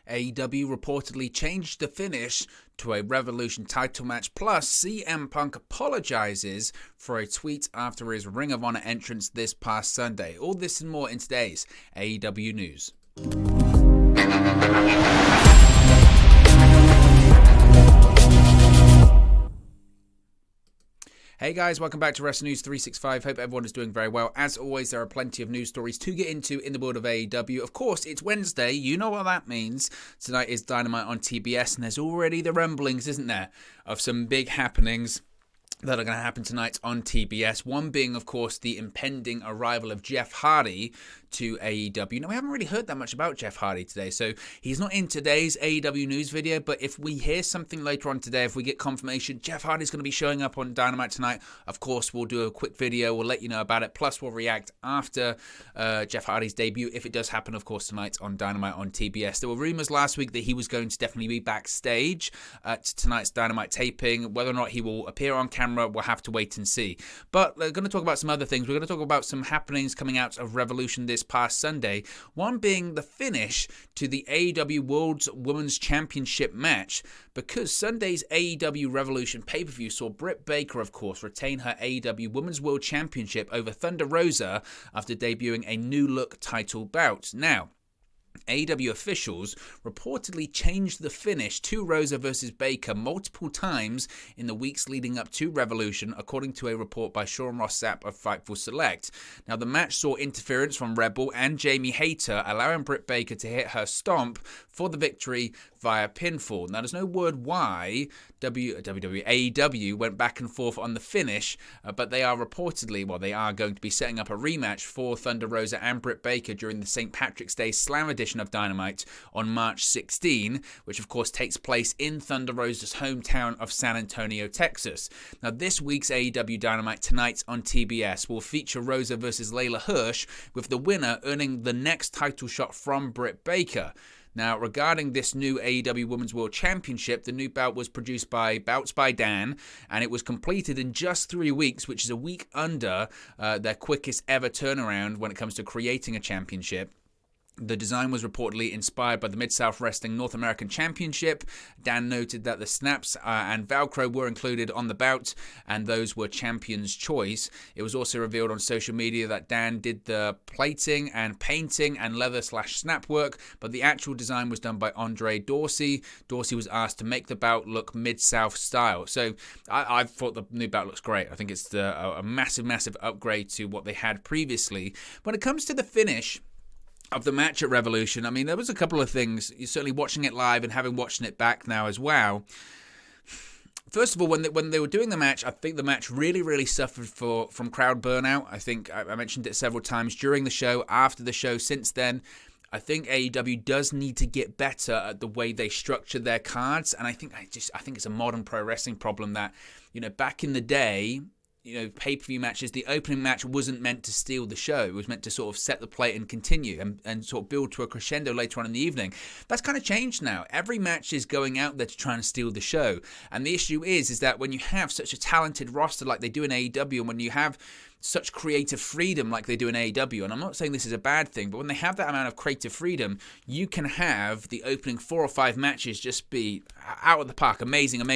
AEW reportedly changed the finish to a Revolution title match, plus CM Punk apologizes for a tweet after his Ring of Honor entrance this past Sunday. All this and more in today's AEW News. Hey guys, welcome back to Wrestling News 365. Hope everyone is doing very well. As always, there are plenty of news stories to get into in the world of AEW. Of course, it's Wednesday. You know what that means. Tonight is Dynamite on TBS, and there's already the rumblings, isn't there, of some big happenings that are going to happen tonight on TBS. One being, of course, the impending arrival of Jeff Hardy to AEW. Now, we haven't really heard that much about Jeff Hardy today, so he's not in today's AEW news video, but if we hear something later on today, if we get confirmation Jeff Hardy's going to be showing up on Dynamite tonight, of course, we'll do a quick video. We'll let you know about it, plus we'll react after Jeff Hardy's debut, if it does happen, of course, tonight on Dynamite on TBS. There were rumors last week that he was going to definitely be backstage at tonight's Dynamite taping. Whether or not he will appear on camera, we'll have to wait and see. But we're going to talk about some other things. We're going to talk about some happenings coming out of Revolution this past Sunday. One being the finish to the AEW World Women's Championship match, because Sunday's AEW Revolution pay-per-view saw Britt Baker, of course, retain her AEW Women's World Championship over Thunder Rosa after debuting a new-look title bout. Now, AEW officials reportedly changed the finish to Rosa versus Baker multiple times in the weeks leading up to Revolution, according to a report by Sean Ross Sapp of Fightful Select. Now, the match saw interference from Rebel and Jamie Hayter, allowing Britt Baker to hit her stomp for the victory via pinfall. Now, there's no word why AEW went back and forth on the finish, but they are they are going to be setting up a rematch for Thunder Rosa and Britt Baker during the St. Patrick's Day Slam edition of Dynamite on March 16, which of course takes place in Thunder Rosa's hometown of San Antonio, Texas. Now, this week's AEW Dynamite tonight on TBS will feature Rosa versus Layla Hirsch, with the winner earning the next title shot from Britt Baker. Now, regarding this new AEW Women's World Championship, the new bout was produced by Bouts by Dan, and it was completed in just 3 weeks, which is a week under their quickest ever turnaround when it comes to creating a championship. The design was reportedly inspired by the Mid-South Wrestling North American Championship. Dan noted that the snaps and Velcro were included on the bout, and those were champion's choice. It was also revealed on social media that Dan did the plating and painting and leather/snap work, but the actual design was done by Andre Dorsey. Dorsey was asked to make the bout look Mid-South style. So I thought the new bout looks great. I think it's a massive upgrade to what they had previously. When it comes to the finish of the match at Revolution, I mean, there was a couple of things. You're certainly watching it live and having watched it back now as well. First of all, when they were doing the match, I think the match really suffered from crowd burnout. I think I mentioned it several times during the show, after the show, since then. I think AEW does need to get better at the way they structure their cards, and I think it's a modern pro wrestling problem that, back in the day, pay-per-view matches, the opening match wasn't meant to steal the show. It was meant to sort of set the plate and continue and sort of build to a crescendo later on in the evening. That's kind of changed now. Every match is going out there to try and steal the show. And the issue is that when you have such a talented roster like they do in AEW, and when you have such creative freedom like they do in AEW, and I'm not saying this is a bad thing, but when they have that amount of creative freedom, you can have the opening 4 or 5 matches just be out of the park, amazing. And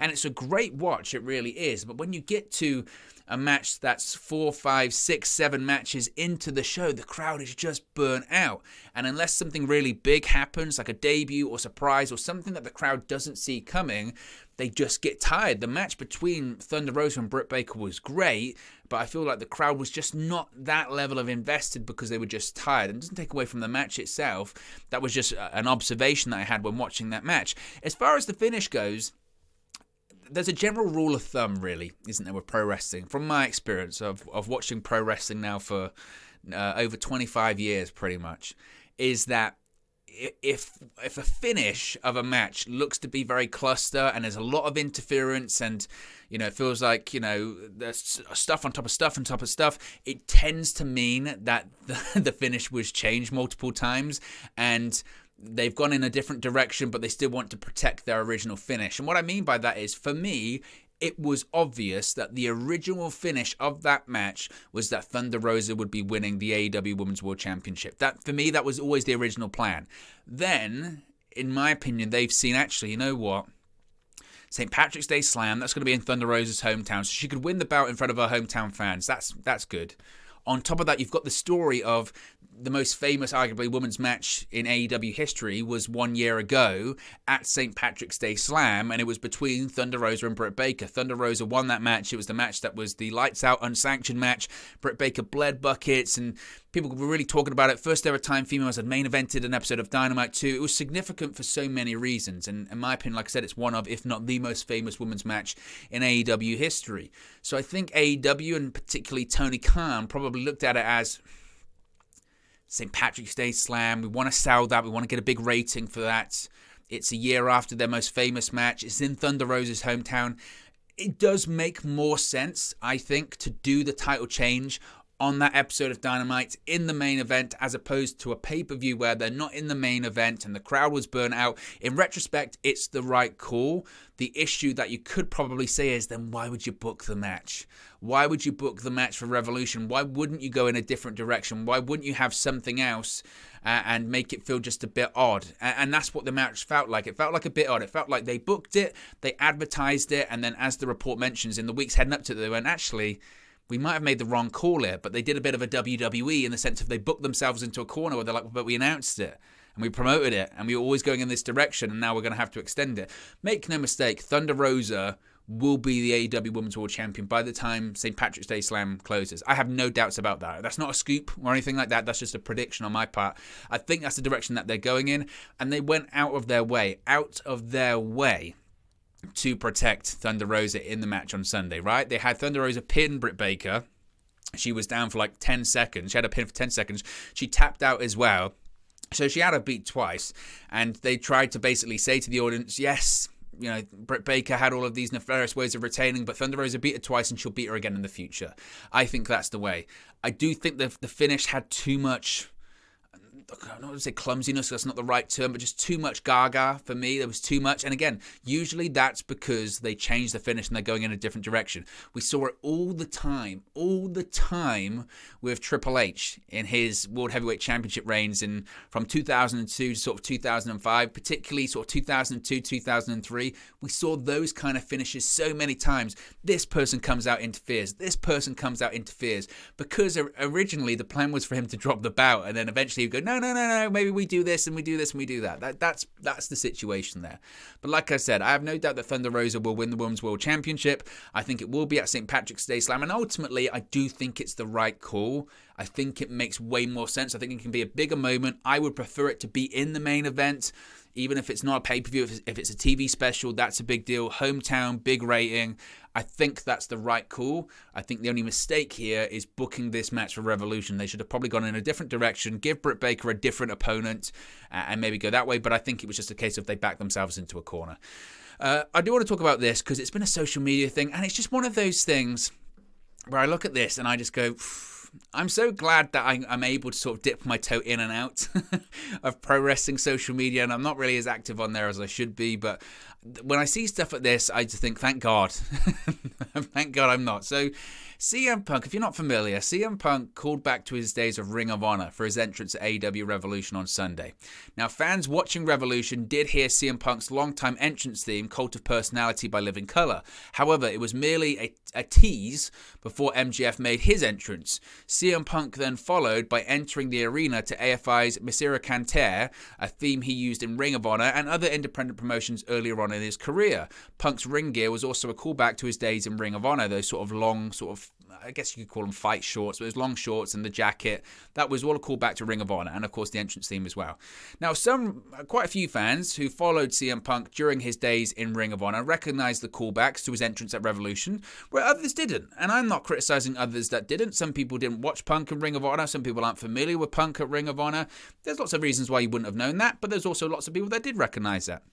it's a great watch, it really is. But when you get to a match that's 4, 5, 6, 7 matches into the show, the crowd is just burnt out. And unless something really big happens, like a debut or surprise or something that the crowd doesn't see coming, they just get tired. The match between Thunder Rosa and Britt Baker was great, but I feel like the crowd was just not that level of invested because they were just tired. And it doesn't take away from the match itself. That was just an observation that I had when watching that match. As far as the finish goes, there's a general rule of thumb, really, isn't there, with pro wrestling? From my experience of watching pro wrestling now for over 25 years, pretty much, is that if a finish of a match looks to be very cluster and there's a lot of interference and, it feels like, there's stuff on top of stuff on top of stuff, it tends to mean that the finish was changed multiple times and they've gone in a different direction, but they still want to protect their original finish. And what I mean by that is, for me, it was obvious that the original finish of that match was that Thunder Rosa would be winning the AEW Women's World Championship. That, for me, that was always the original plan. Then, in my opinion, they've seen, actually, you know what? St. Patrick's Day Slam, that's going to be in Thunder Rosa's hometown, so she could win the bout in front of her hometown fans. That's good. On top of that, you've got the story of the most famous, arguably, women's match in AEW history was 1 year ago at St. Patrick's Day Slam, and it was between Thunder Rosa and Britt Baker. Thunder Rosa won that match. It was the match that was the lights-out, unsanctioned match. Britt Baker bled buckets, and people were really talking about it. First ever time females had main evented an episode of Dynamite 2. It was significant for so many reasons, and in my opinion, like I said, it's one of, if not the most famous women's match in AEW history. So I think AEW, and particularly Tony Khan, probably looked at it as St. Patrick's Day Slam. We want to sell that. We want to get a big rating for that. It's a year after their most famous match. It's in Thunder Rosa's hometown. It does make more sense, I think, to do the title change on that episode of Dynamite in the main event as opposed to a pay-per-view where they're not in the main event and the crowd was burnt out. In retrospect, it's the right call. The issue that you could probably say is, then why would you book the match? Why would you book the match for Revolution? Why wouldn't you go in a different direction? Why wouldn't you have something else and make it feel just a bit odd? And that's what the match felt like. It felt like a bit odd. It felt like they booked it, they advertised it, and then as the report mentions, in the weeks heading up to it, they went, actually, we might have made the wrong call here, but they did a bit of a WWE in the sense of they booked themselves into a corner where they're like, but we announced it and we promoted it and we were always going in this direction and now we're going to have to extend it. Make no mistake, Thunder Rosa will be the AEW Women's World Champion by the time St. Patrick's Day Slam closes. I have no doubts about that. That's not a scoop or anything like that. That's just a prediction on my part. I think that's the direction that they're going in, and they went out of their way to protect Thunder Rosa in the match on Sunday, right? They had Thunder Rosa pin Britt Baker. She was down for like 10 seconds. She had a pin for 10 seconds. She tapped out as well. So she had her beat twice. And they tried to basically say to the audience, yes, you know, Britt Baker had all of these nefarious ways of retaining, but Thunder Rosa beat her twice and she'll beat her again in the future. I think that's the way. I do think the finish had too much, I don't want to say clumsiness, that's not the right term, but just too much gaga for me. There was too much. And again, usually that's because they changed the finish and they're going in a different direction. We saw it all the time with Triple H in his World Heavyweight Championship reigns from 2002 to sort of 2005, particularly sort of 2002, 2003. We saw those kind of finishes so many times. This person comes out, interferes. This person comes out, interferes. Because originally the plan was for him to drop the bout and then eventually he'd go, no, maybe we do this and we do this and we do that. That's the situation there. But like I said, I have no doubt that Thunder Rosa will win the Women's World Championship. I think it will be at St. Patrick's Day Slam, and ultimately I do think it's the right call. I think it makes way more sense. I think it can be a bigger moment. I would prefer it to be in the main event, even if it's not a pay-per-view. If it's a TV special, that's a big deal. Hometown, big rating. I think that's the right call. I think the only mistake here is booking this match for Revolution. They should have probably gone in a different direction, give Britt Baker a different opponent, and maybe go that way. But I think it was just a case of they backed themselves into a corner. I do want to talk about this because it's been a social media thing, and it's just one of those things where I look at this and I just go, I'm so glad that I'm able to sort of dip my toe in and out of pro wrestling social media, and I'm not really as active on there as I should be, but when I see stuff like this, I just think, thank God. Thank God I'm not. So CM Punk, if you're not familiar, CM Punk called back to his days of Ring of Honor for his entrance at AEW Revolution on Sunday. Now, fans watching Revolution did hear CM Punk's longtime entrance theme, Cult of Personality by Living Colour. However, it was merely a tease before MJF made his entrance. CM Punk then followed by entering the arena to AFI's Misera Canter, a theme he used in Ring of Honor and other independent promotions earlier on in his career. Punk's ring gear was also a callback to his days in Ring of Honor, those sort of long, I guess you could call them fight shorts, but those long shorts and the jacket, that was all a callback to Ring of Honor, and of course the entrance theme as well. Now, quite a few fans who followed CM Punk during his days in Ring of Honor recognized the callbacks to his entrance at Revolution, where others didn't, and I'm not criticizing others that didn't. Some people didn't watch Punk in Ring of Honor, some people aren't familiar with Punk at Ring of Honor. There's lots of reasons why you wouldn't have known that, but there's also lots of people that did recognize that.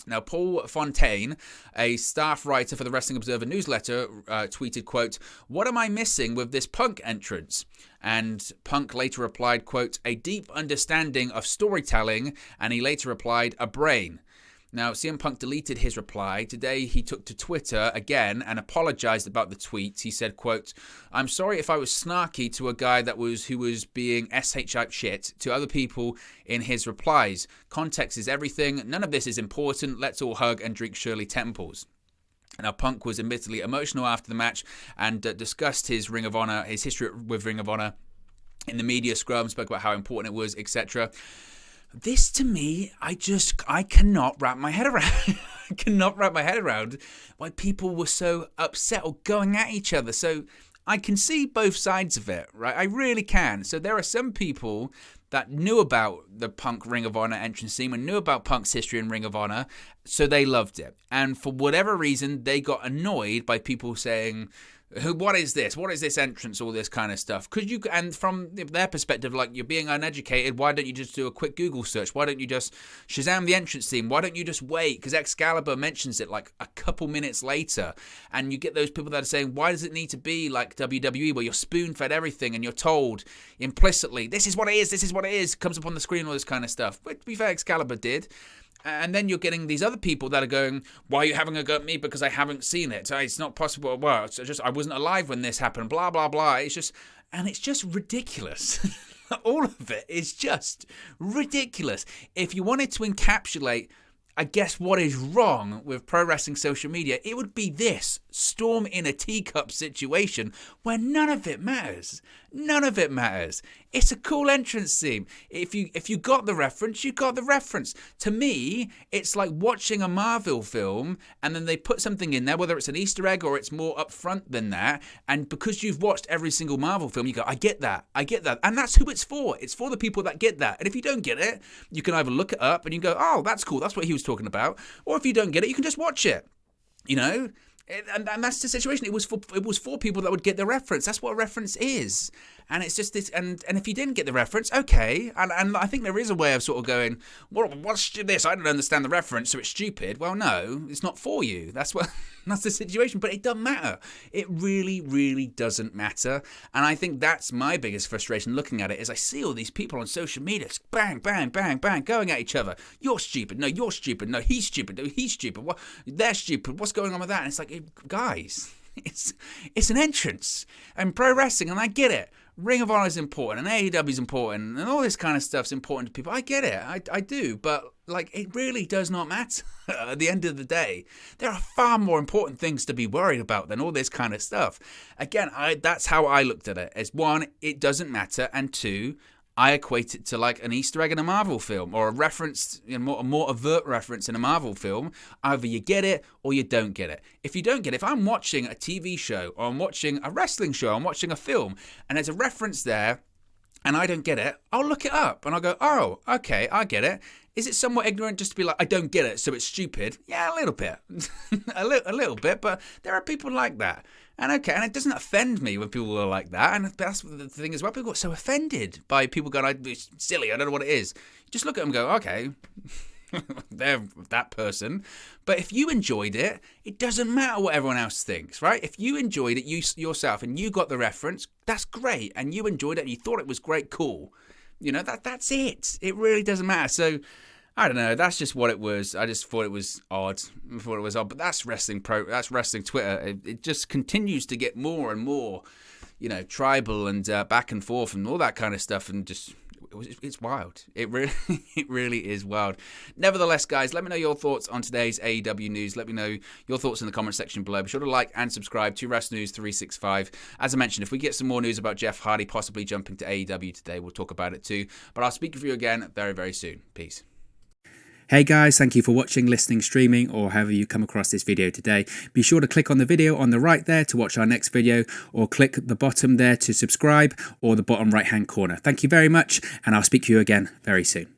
Now, Paul Fontaine, a staff writer for the Wrestling Observer newsletter, tweeted, quote, "What am I missing with this Punk entrance?" And Punk later replied, quote, "A deep understanding of storytelling," and he later replied, "A brain." Now, CM Punk deleted his reply. Today, he took to Twitter again and apologized about the tweet. He said, quote, "I'm sorry if I was snarky to a guy who was being SH-type shit to other people in his replies. Context is everything. None of this is important. Let's all hug and drink Shirley Temples." Now, Punk was admittedly emotional after the match and discussed his history with Ring of Honor in the media scrum, spoke about how important it was, etc. This, to me, I cannot wrap my head around. I cannot wrap my head around why people were so upset or going at each other. So I can see both sides of it, right? I really can. So there are some people that knew about the Punk Ring of Honor entrance scene and knew about Punk's history in Ring of Honor, so they loved it. And for whatever reason, they got annoyed by people saying, what is this? What is this entrance? All this kind of stuff. And from their perspective, like, you're being uneducated. Why don't you just do a quick Google search? Why don't you just Shazam the entrance theme? Why don't you just wait? Because Excalibur mentions it like a couple minutes later. And you get those people that are saying, why does it need to be like WWE where you're spoon-fed everything and you're told implicitly, this is what it is, this is what it is, comes up on the screen, all this kind of stuff. But to be fair, Excalibur did. And then you're getting these other people that are going, why are you having a go at me? Because I haven't seen it. It's not possible. Well, it's just I wasn't alive when this happened. Blah, blah, blah. It's just ridiculous. All of it is just ridiculous. If you wanted to encapsulate, I guess, what is wrong with pro wrestling social media, it would be this storm in a teacup situation where none of it matters. None of it matters. It's a cool entrance theme. If you got the reference, you got the reference. To me, it's like watching a Marvel film and then they put something in there, whether it's an Easter egg or it's more upfront than that. And because you've watched every single Marvel film, you go, I get that. I get that. And that's who it's for. It's for the people that get that. And if you don't get it, you can either look it up and you go, oh, that's cool. That's what he was talking about. Or if you don't get it, you can just watch it. You know? And that's the situation. It was for people that would get the reference. That's what a reference is. And it's just this. And if you didn't get the reference, okay. And I think there is a way of sort of going, well, what's this? I don't understand the reference, so it's stupid. Well, no, it's not for you. That's the situation. But it doesn't matter. It really, really doesn't matter. And I think that's my biggest frustration looking at it is I see all these people on social media, bang, bang, bang, bang, going at each other. You're stupid. No, you're stupid. No, he's stupid. No, he's stupid. What? They're stupid. What's going on with that? And it's like, guys, it's an entrance and pro wrestling, and I get it. Ring of Honor is important and AEW is important and all this kind of stuff's important to people. I get it. I do. But like, it really does not matter at the end of the day. There are far more important things to be worried about than all this kind of stuff. Again, that's how I looked at it. As one, it doesn't matter, and two, I equate it to like an Easter egg in a Marvel film or a reference, a more overt reference in a Marvel film. Either you get it or you don't get it. If you don't get it, if I'm watching a TV show or I'm watching a wrestling show, I'm watching a film, and there's a reference there and I don't get it, I'll look it up and I'll go, oh, okay, I get it. Is it somewhat ignorant just to be like, I don't get it, so it's stupid? Yeah, a little bit. a little bit, but there are people like that. And okay, and it doesn't offend me when people are like that. And that's the thing as well. People get so offended by people going, it's silly, I don't know what it is. Just look at them and go, okay, they're that person. But if you enjoyed it, it doesn't matter what everyone else thinks, right? If you enjoyed it yourself and you got the reference, that's great. And you enjoyed it and you thought it was great, cool. You know, that's it. It really doesn't matter. So, I don't know. That's just what it was. I just thought it was odd. But that's wrestling Twitter. It just continues to get more and more, tribal and back and forth and all that kind of stuff. And just it's wild. It really is wild. Nevertheless, guys, let me know your thoughts on today's AEW news. Let me know your thoughts in the comment section below. Be sure to like and subscribe to Wrestling News 365. As I mentioned, if we get some more news about Jeff Hardy possibly jumping to AEW today, we'll talk about it too. But I'll speak with you again very, very soon. Peace. Hey guys, thank you for watching, listening, streaming, or however you come across this video today. Be sure to click on the video on the right there to watch our next video, or click the bottom there to subscribe, or the bottom right hand corner. Thank you very much, and I'll speak to you again very soon.